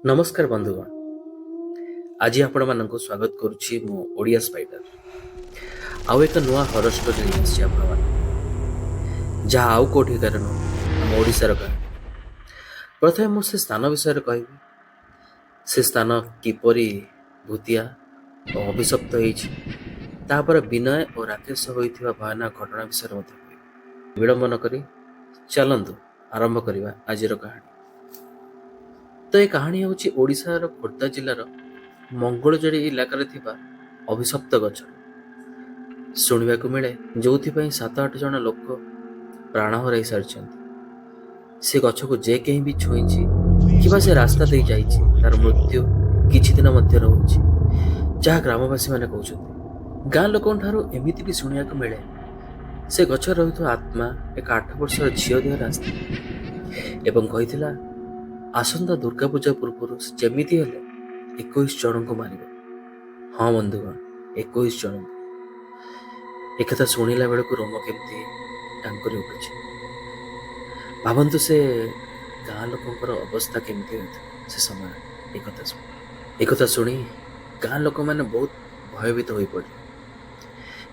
नमस्कार बंधुगण। आज आपण मानक स्वागत करुच्ची मो ओडिया स्पाइडर आउ एक नुआ हॉरर स्टोरी नहीं आसी आपण मान जहाँ आउ कोठी कारण हम ओडिशार कहानी। प्रथमे मु से स्थान विषय कहबी। से स्थान किपरि भूतिया और अभिशप्त होइछि तापर विनय और राकेश होइथिबा भयानक घटना विषय मते कहबी। विलंब न करी चलंतु आरंभ करिबा आजिर कहानी। तो ये कहानी हूँ ओडिशार खोर्धा जिलार मंगलजोड़ी इलाकार थिबा अभिशप्त गछ शुणा मिले जो 7-8 जन लोक प्राण हर सारी। से गछ को जे कहीं भी छुई कि से रास्ता दे जाइए तार मृत्यु किछि दिन मध्य होइछि जहाँ ग्रामवासी मैंने कहते। गाँ लोक एमती भी शुणा मिले से गछ रही आत्मा एक 8 वर्षर झील देह रास्ता एवं कही आसंता दुर्गा पूजा पूर्व जमीती हेले 21 जन को मार। हाँ बंधुगण, 21 जन। एक शुणिला बेलू रोम केमती टांकुरी उठुଛି। भावन्तु से गाँ लोकंर अवस्था केमती होता से समय। एक शुणी गाँ लोक मैंने बहुत भयभीत हो पड़े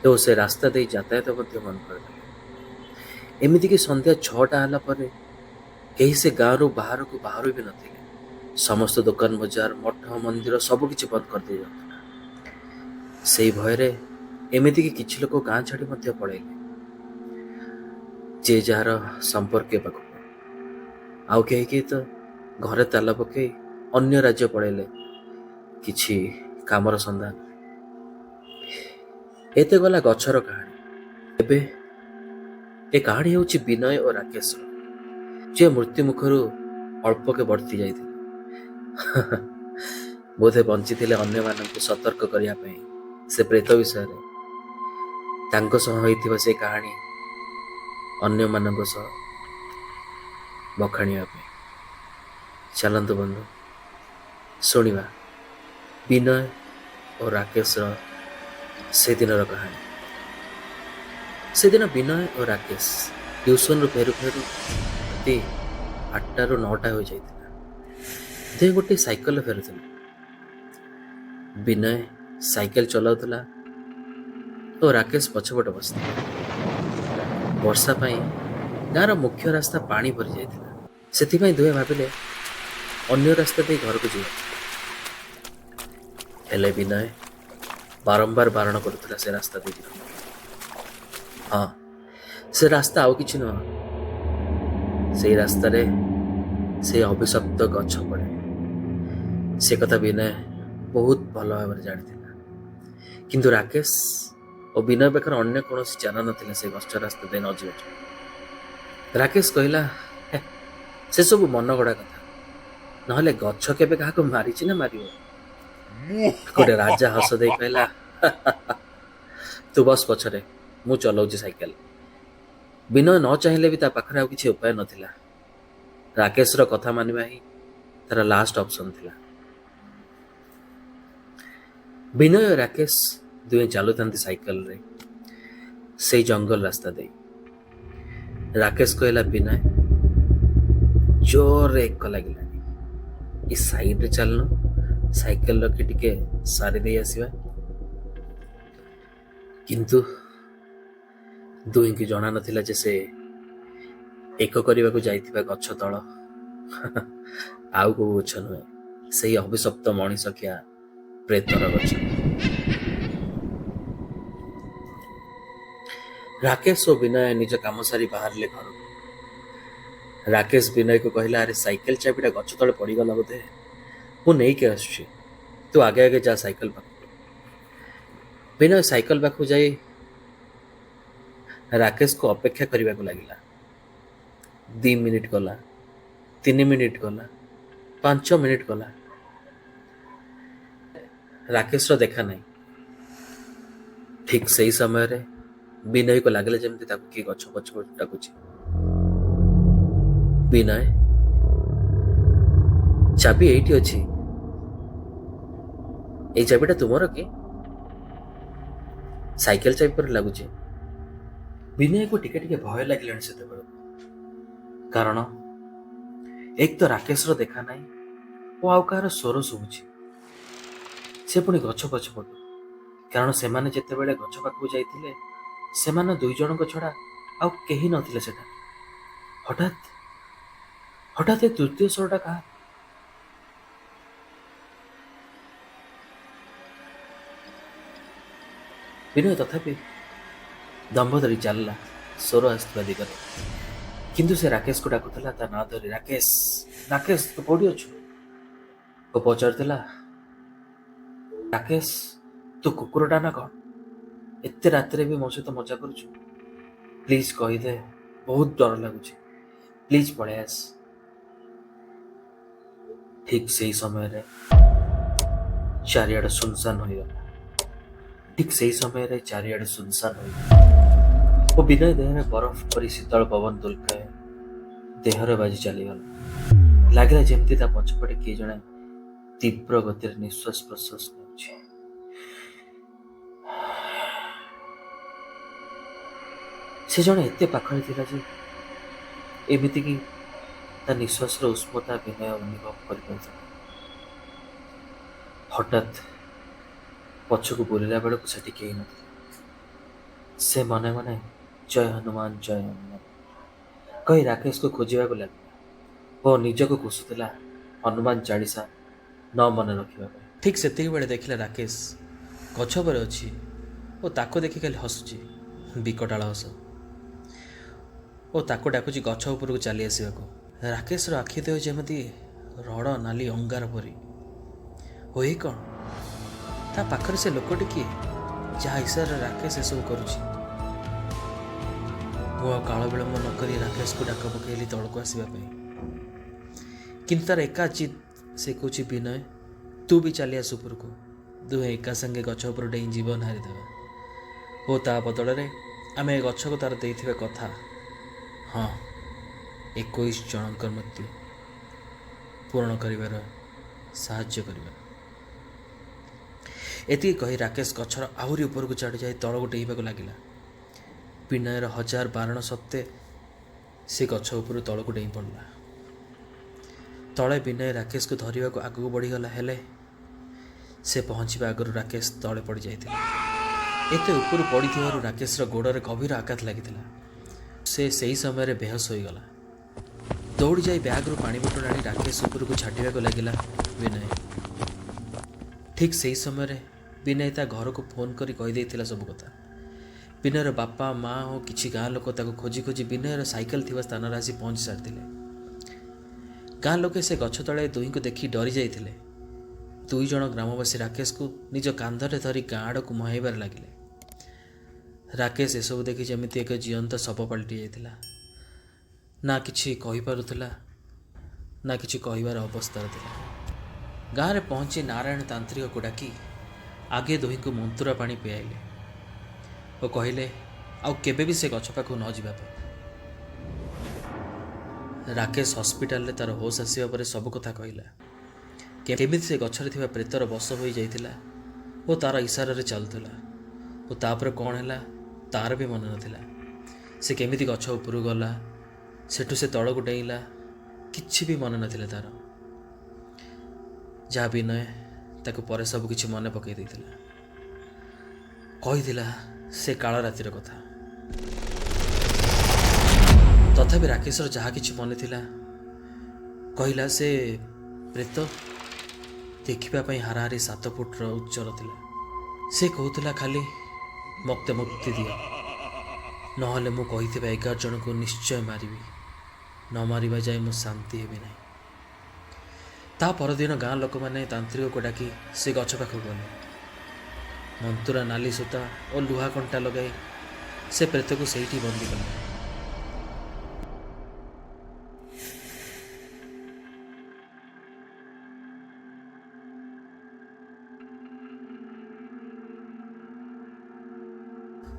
तो से रास्ता दे यातायात मन कर। एमती कि संध्या 6टा होला परे कहीं से गाँव रू बाहर को बाहर भी नथिले। समस्त दुकान बजार मठ मंदिर सबकि बंद कर दे जाता। से भय एमती कि किछि लोक गाँ छाड़ी पलैले जे जार संपर्क पाख आउ कहीं तो घरे ताला पकई अन्य राज्य पलैले किछि कामर संधान। एते गला गछर कहानी। एबे ए कहानी हूँ विनय और राकेश जे मृत्यु मुखर अल्पके बढ़ती जाइए। बोधे बंची थे अन्य मानक सतर्क करने से प्रेत विषय से कहानी अन्य मानक बखाणिया। चलतु बंधु शुणा विनय और राकेश से दिन कहानी। से दिन विनय और राकेश ट्यूशन रू फेरु फेरु 8टा ରୁ 9ଟା हो जाइଥିଲା। दे गोटे साइकेल फेरुथिले। विनय साइकेल चलाउथिला तो राकेश पछपट बसता। वर्षा पाई गाँव मुख्य रास्ता पानी भरी जाइଥିଲା। सेथिपाई दुहे भाबिले अन्य रास्ता दे घर को जीवा। हेले विनय बारंबार बारण करुथिला से रास्ता दे जीवा। हाँ, से रास्ता आउ किछि न से रास्ता रे से अभिशप्त गछ पड़े। से कथा विनय बहुत भल भाव जानी। किंतु राकेश और विनय पाखर अन्य कौन चारा ना से गछ रास्ता दे न जीव। राकेश कहला से सब मन गड़ा कथा नहले गछ केबे काहाको मारिछि ना मारिबो। गोटे राजा हस दे कहला तू बस पछरे मु चलाउछि साइकेल। विनय न चाहिए भी ता पाखरे आउ किछि उपाय नथिला। राकेश रो कथा मानिबा ही तार लास्ट ऑप्शन थिला। विनय और राकेश दुए चलुथांती साइकेल रे से जंगल रास्ता दे। राकेश कहला विनय जोर एक लगिलानी इस साइड रे चलनो साइकेल रखी टिके सारी दे आसीबा। किंतु दुई की जना नथिला जे से एक करने को जाइथिबा गछ तळ आउ को गछ नुहे से अभिशप्त मनीष क्या प्रेतर गछ। राकेश और विनय निज काम सारी बाहर ले घर। राकेश विनय को कहला अरे साइकेल चाबिटा गछ तଳେ पड़गला बोधे मु नहीं के आसुची तू आगे आगे जा साइकेल पाख। विनय साइकेल पाख जाई राकेश को अपेक्षा करने को लगिला। 2 मिनिट गला, 3 मिनिट गला, 5 मिनिट गला, राकेश रो देखा नहीं। ठीक सही समय रे विनय को लगले जमती ताको कि गछ पछ डाकुची। विनय चाबी एठी अछि ए चाबिटा तुमर कि साइकेल चाबी पर लागुची। विनय को टिके टिके भय लगिलानी से कारण एक तो राकेश रो देखा नहीं ଓ ଆଉ କାହାର ସ୍ୱର ଶୁଭୁଛି। ସେ ପୁଣି ଗଛ ପଛପଟୁ, କାରଣ ସେମାନେ ଯେତେବେଳେ ଗଛ ପାଖକୁ ଯାଇଥିଲେ ସେମାନେ ଦୁଇ ଜଣଙ୍କ ଛଡ଼ା ଆଉ କେହି ନଥିଲେ ସେଠାରେ। ହଠାତ୍ ହଠାତ୍ ଏ ତୃତୀୟ ସ୍ୱରଟା କାହାର? ବିନୟ ତଥାପି ଦମ୍ଭ ଧରି ଚାଲିଲା ସ୍ୱର ଆସିଥିବା ଦିଗରେ। କିନ୍ତୁ ସେ ରାକେଶକୁ ଡାକୁଥିଲା ତା ନାଁ ଧରି, ରାକେଶ, ରାକେଶ ତୁ କୋଉଠି ଅଛୁ? ଓ ପଚାରୁଥିଲା, ରାକେଶ ତୁ କୁକୁରଟା ନା କ'ଣ? ଏତେ ରାତିରେ ବି ମୋ ସହିତ ମଜା କରୁଛୁ? ପ୍ଲିଜ୍ କହିଦେ, ବହୁତ ଡର ଲାଗୁଛି, ପ୍ଲିଜ୍ ପଳେଇ ଆସ। ଠିକ୍ ସେଇ ସମୟରେ ଚାରିଆଡ଼େ ସୁନସାନ ହୋଇଗଲା। ଓ ବିନୟ ଦେହରେ ବରଫ ପରି ଶୀତଳ ପବନ ଦୁଲକାଏ ଦେହରେ ବାଜି ଚାଲିଗଲା। ଲାଗିଲା ଯେମିତି ତା ପଛପଟେ କିଏ ଜଣେ ତୀବ୍ର ଗତିରେ ନିଶ୍ୱାସ ପ୍ରଶ୍ୱାସ ନେଉଛି। ସେ ଜଣେ ଏତେ ପାଖରେ ଥିଲା ଯେ ଏମିତିକି ତା ନିଶ୍ୱାସର ଉଷ୍ମତା ବିନୟ ଅନୁଭବ କରିପାରୁଥିଲା। ହଠାତ୍ ପଛକୁ ବୁଲିଲା ବେଳକୁ ସେଠି କେହି ନଥିଲେ। ସେ ମନେ ମନେ ଜୟ ହନୁମାନ କହି ରାକେଶକୁ ଖୋଜିବାକୁ ଲାଗିଲା ଓ ନିଜକୁ କୋସୁଥିଲା ହନୁମାନ ଚାଳିଶା ନ ମନେ ରଖିବା ପାଇଁ। ଠିକ୍ ସେତିକିବେଳେ ଦେଖିଲା ରାକେଶ ଗଛ ଉପରେ ଅଛି ଓ ତାକୁ ଦେଖି ଖାଲି ହସୁଛି, ବିକଟାଳ ହସ, ଓ ତାକୁ ଡାକୁଛି ଗଛ ଉପରକୁ ଚାଲି ଆସିବାକୁ। ରାକେଶର ଆଖି ଦେହ ଯେମିତି ରଡ଼ ନାଲି ଅଙ୍ଗାର ପରି। ଓ ଏଇ କ'ଣ? ତା ପାଖରେ ସେ ଲୋକଟି କିଏ ଯାହା ଇଶାରାରେ ରାକେଶ ଏସବୁ କରୁଛି? ମୁଁ ଆଉ କାଳ ବିଳମ୍ବ ନ କରି ରାକେଶକୁ ଡାକ ପକାଇଲି ତଳକୁ ଆସିବା ପାଇଁ। କିନ୍ତୁ ତାର ଏକା ଜିଦ୍। ସେ କହୁଛି, ବିନୟ ତୁ ବି ଚାଲି ଆସ ଉପରକୁ, ଦୁହେଁ ଏକା ସାଙ୍ଗେ ଗଛ ଉପରୁ ଡେଇଁ ଜୀବନ ହାରିଦେବା। ଓ ତା ବଦଳରେ ଆମେ ଏ ଗଛକୁ ତାର ଦେଇଥିବା କଥା, ହଁ 21 ଜଣଙ୍କର ମୃତ୍ୟୁ ପୂରଣ କରିବାର ସାହାଯ୍ୟ କରିବା। ଏତିକି କହି ରାକେଶ ଗଛର ଆହୁରି ଉପରକୁ ଚଢ଼ିଯାଇ ତଳକୁ ଡେଇଁବାକୁ ଲାଗିଲା। ବିନୟର ହଜାର ବାରଣ ସତ୍ତ୍ୱେ ସେ ଗଛ ଉପରୁ ତଳକୁ ଡେଇଁ ପଡ଼ିଲା। ତଳେ ବିନୟ ରାକେଶକୁ ଧରିବାକୁ ଆଗକୁ ବଢ଼ିଗଲା, ହେଲେ ସେ ପହଞ୍ଚିବା ଆଗରୁ ରାକେଶ ତଳେ ପଡ଼ିଯାଇଥିଲା। ଏତେ ଉପରୁ ପଡ଼ିଥିବାରୁ ରାକେଶର ଗୋଡ଼ରେ ଗଭୀର ଆଘାତ ଲାଗିଥିଲା। ସେ ସେହି ସମୟରେ ବେହୋସ ହୋଇଗଲା। ଦୌଡ଼ି ଯାଇ ବ୍ୟାଗ୍ରୁ ପାଣି ବୋତଲ ଆଣି ରାକେଶ ଉପରକୁ ଛାଟିବାକୁ ଲାଗିଲା ବିନୟ। ଠିକ୍ ସେହି ସମୟରେ ବିନୟ ତା ଘରକୁ ଫୋନ୍ କରି କହିଦେଇଥିଲା ସବୁ କଥା। ବିନୟର ବାପା, ମା' ଓ କିଛି ଗାଁ ଲୋକ ତାକୁ ଖୋଜି ଖୋଜି ବିନୟର ସାଇକେଲ ଥିବା ସ୍ଥାନରେ ଆସି ପହଞ୍ଚି ସାରିଥିଲେ। ଗାଁ ଲୋକେ ସେ ଗଛ ତଳେ ଦୁହିଁଙ୍କୁ ଦେଖି ଡରି ଯାଇଥିଲେ। ଦୁଇ ଜଣ ଗ୍ରାମବାସୀ ରାକେଶକୁ ନିଜ କାନ୍ଧରେ ଧରି ଗାଁ ଆଡ଼କୁ ମୁହାଁଇବାରେ ଲାଗିଲେ। ରାକେଶ ଏସବୁ ଦେଖି ଯେମିତି ଏକ ଜୀଅନ୍ତ ଶବ ପାଲଟି ଯାଇଥିଲା। ନା କିଛି କହିପାରୁଥିଲା, ନା କିଛି କହିବାର ଅବସ୍ଥାରେ ଥିଲା। ଗାଁରେ ପହଞ୍ଚି ନାରାୟଣ ତାନ୍ତ୍ରିକକୁ ଡାକି ଆଗେ ଦୁହିଁଙ୍କୁ ମନ୍ତୁରା ପାଣି ପିଆଇଲେ ଓ କହିଲେ ଆଉ କେବେ ବି ସେ ଗଛ ପାଖକୁ ନ ଯିବା ପାଇଁ। ରାକେଶ ହସ୍ପିଟାଲରେ ତାର ହୋସ୍ ଆସିବା ପରେ ସବୁ କଥା କହିଲା। କେମିତି ସେ ଗଛରେ ଥିବା ପ୍ରେତର ବଶ ହୋଇଯାଇଥିଲା ଓ ତାର ଇଶାରାରେ ଚାଲୁଥିଲା, ଓ ତାପରେ କ'ଣ ହେଲା ତାର ବି ମନେ ନଥିଲା। ସେ କେମିତି ଗଛ ଉପରକୁ ଗଲା, ସେଠୁ ସେ ତଳକୁ ଡେଇଁଲା, କିଛି ବି ମନେ ନଥିଲା ତାର। ଯାହା ବିନୟ ତାକୁ ପରେ ସବୁ କିଛି ମନେ ପକାଇ ଦେଇଥିଲା। କହିଥିଲା ସେ କାଳ ରାତିର କଥା। ତଥାପି ରାକେଶର ଯାହା କିଛି ମନେ ଥିଲା, କହିଲା ସେ ପ୍ରେତ ଦେଖିବା ପାଇଁ ହାରାହାରି 7 ଫୁଟର ଉଚ୍ଚର ଥିଲା। ସେ କହୁଥିଲା ଖାଲି ମତେ ମୁକ୍ତି ଦିଅ, ନହେଲେ ମୁଁ କହିଥିବା 11 ଜଣଙ୍କୁ ନିଶ୍ଚୟ ମାରିବି, ନ ମାରିବା ଯାଏ ମୁଁ ଶାନ୍ତି ହେବି ନାହିଁ। ତା ପରଦିନ ଗାଁ ଲୋକମାନେ ତାନ୍ତ୍ରିକକୁ ଡାକି ସେ ଗଛ ପାଖକୁ ଗଲେ। ମନ୍ତୁରା ନାଲି ସୂତା ଓ ଲୁହା କଣ୍ଟା ଲଗାଇ ସେ ପ୍ରେତକୁ ସେଇଠି ବନ୍ଦୀ କଲେ।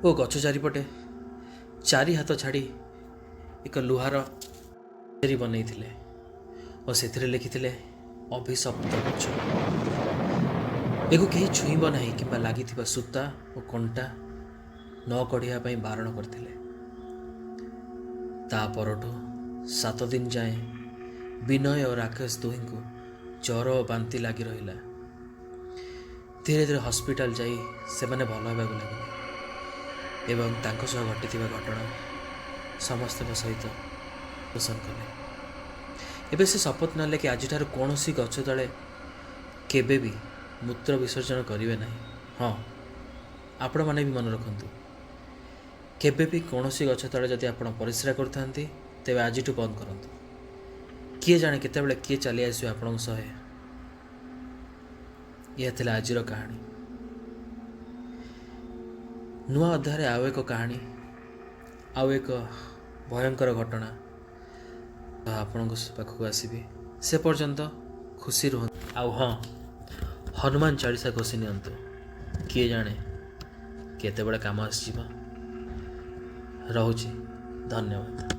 ଓ ଗଛ ଚାରିପଟେ 4 ହାତ ଛାଡ଼ି ଏକ ଲୁହାର ଚେରି ବନେଇଥିଲେ ଓ ସେଥିରେ ଲେଖିଥିଲେ ଅଭିଶପ୍ତ ଗଛ। ଏକୁ କେହି ଛୁଇଁବ ନାହିଁ କିମ୍ବା ଲାଗିଥିବା ସୂତା ଓ କଣ୍ଟା ନ କଢ଼ିବା ପାଇଁ ବାରଣ କରିଥିଲେ। ତା ପରଠୁ 7 ଦିନ ଯାଏଁ ବିନୟ ଓ ରାକେଶ ଦୁହିଁଙ୍କୁ ଜ୍ୱର ଓ ବାନ୍ତି ଲାଗି ରହିଲା। ଧୀରେ ଧୀରେ ହସ୍ପିଟାଲ ଯାଇ ସେମାନେ ଭଲ ହେବାକୁ ଲାଗିଲେ ଏବଂ ତାଙ୍କ ସହ ଘଟିଥିବା ଘଟଣା ସମସ୍ତଙ୍କ ସହିତ ପୋଷଣ କଲେ। ଏବେ ସେ ଶପଥ ନେଲେ କି ଆଜିଠାରୁ କୌଣସି ଗଛ ତଳେ କେବେ ବି ମୂତ୍ର ବିସର୍ଜନ କରିବେ ନାହିଁ। ହଁ, ଆପଣମାନେ ବି ମନେ ରଖନ୍ତୁ, କେବେ ବି କୌଣସି ଗଛ ତଳେ ଯଦି ଆପଣ ପରିସ୍ରା କରିଥାନ୍ତି ତେବେ ଆଜିଠୁ ବନ୍ଦ କରନ୍ତୁ। କିଏ ଜାଣେ କେତେବେଳେ କିଏ ଚାଲି ଆସିବେ ଆପଣଙ୍କ ସହ। ଏହା ଥିଲା ଆଜିର କାହାଣୀ। ନୂଆ ଅଧ୍ୟାୟରେ ଆଉ ଏକ କାହାଣୀ, ଆଉ ଏକ ଭୟଙ୍କର ଘଟଣା ଆପଣଙ୍କ ପାଖକୁ ଆସିବି। ସେ ପର୍ଯ୍ୟନ୍ତ ଖୁସି ରୁହନ୍ତୁ। ଆଉ ହଁ, ହନୁମାନ ଚାଳିଶା ଘୋଷି ନିଅନ୍ତୁ, କିଏ ଜାଣେ କେତେବେଳେ କାମ ଆସିଯିବ। ରହୁଛି, ଧନ୍ୟବାଦ।